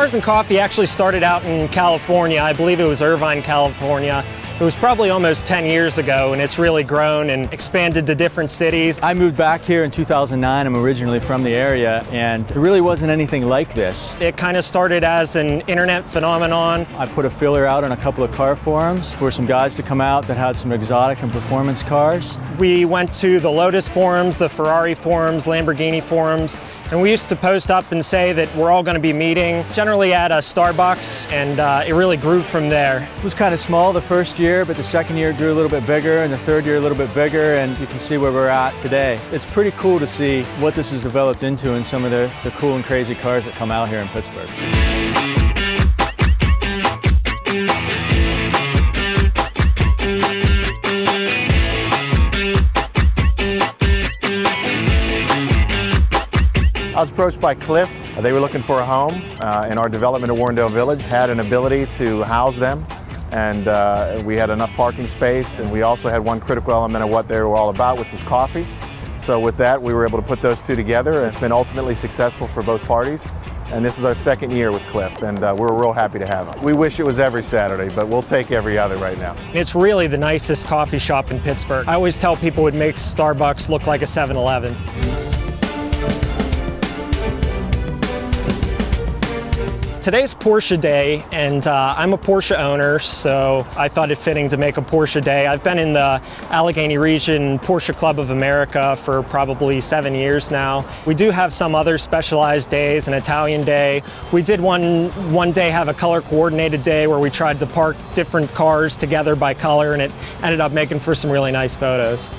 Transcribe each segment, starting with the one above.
Cars and Coffee actually started out in California. I believe it was Irvine, California. It was probably almost 10 years ago, and it's really grown and expanded to different cities. I moved back here in 2009. I'm originally from the area, and there really wasn't anything like this. It kind of started as an internet phenomenon. I put a filler out on a couple of car forums for some guys to come out that had some exotic and performance cars. We went to the Lotus forums, the Ferrari forums, Lamborghini forums, and we used to post up and say that we're all going to be meeting, generally at a Starbucks, and it really grew from there. It was kind of small the first year, but the second year grew a little bit bigger, and the third year a little bit bigger, and you can see where we're at today. It's pretty cool to see what this has developed into and some of the cool and crazy cars that come out here in Pittsburgh. I was approached by Cliff. They were looking for a home in our development of Warrendale Village. Had an ability to house them, and we had enough parking space, and we also had one critical element of what they were all about, which was coffee. So with that, we were able to put those two together, and it's been ultimately successful for both parties. And this is our second year with Cliff, and we're real happy to have them. We wish it was every Saturday, but we'll take every other right now. It's really the nicest coffee shop in Pittsburgh. I always tell people it makes Starbucks look like a 7-Eleven. Today's Porsche Day, and I'm a Porsche owner, so I thought it fitting to make a Porsche Day. I've been in the Allegheny region Porsche Club of America for probably 7 years now. We do have some other specialized days, an Italian day. We did one day have a color coordinated day where we tried to park different cars together by color, and it ended up making for some really nice photos.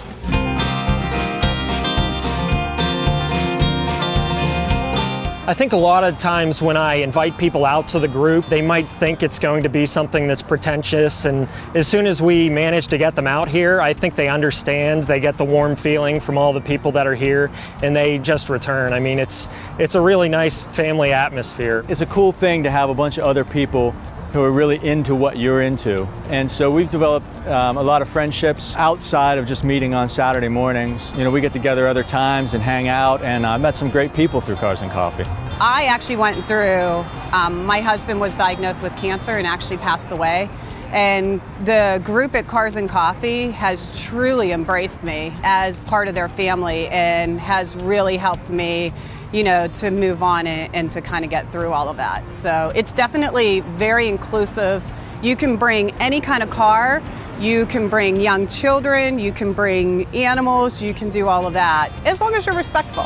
I think a lot of times when I invite people out to the group, they might think it's going to be something that's pretentious, and as soon as we manage to get them out here, I think they understand, they get the warm feeling from all the people that are here, and they just return. I mean, it's a really nice family atmosphere. It's a cool thing to have a bunch of other people who are really into what you're into. And so we've developed a lot of friendships outside of just meeting on Saturday mornings. You know, we get together other times and hang out, and I met some great people through Cars and Coffee. I actually went through, my husband was diagnosed with cancer and actually passed away. And the group at Cars and Coffee has truly embraced me as part of their family and has really helped me, you know, to move on and to kind of get through all of that. So it's definitely very inclusive. You can bring any kind of car, you can bring young children, you can bring animals, you can do all of that, as long as you're respectful.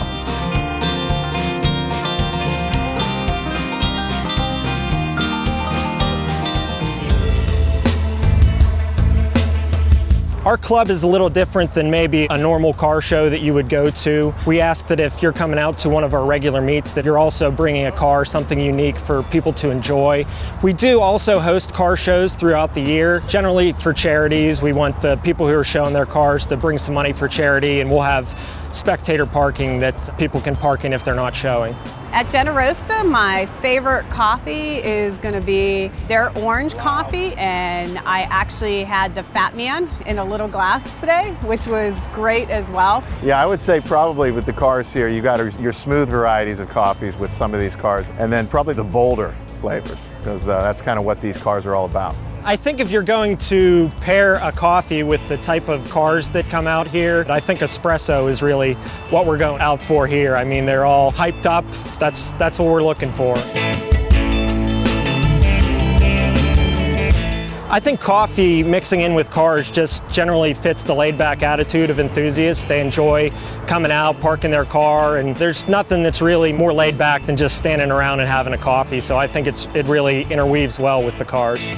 Our club is a little different than maybe a normal car show that you would go to. We ask that if you're coming out to one of our regular meets that you're also bringing a car, something unique for people to enjoy. We do also host car shows throughout the year, generally for charities. We want the people who are showing their cars to bring some money for charity, and we'll have spectator parking that people can park in if they're not showing. At Generosta, my favorite coffee is going to be their orange coffee, and I actually had the Fat Man in a little glass today, which was great as well. Yeah, I would say probably with the cars here, you got your smooth varieties of coffees with some of these cars, and then probably the bolder flavors, because that's kind of what these cars are all about. I think if you're going to pair a coffee with the type of cars that come out here, I think espresso is really what we're going out for here. I mean, they're all hyped up. That's what we're looking for. I think coffee mixing in with cars just generally fits the laid-back attitude of enthusiasts. They enjoy coming out, parking their car, and there's nothing that's really more laid back than just standing around and having a coffee. So I think it really interweaves well with the cars.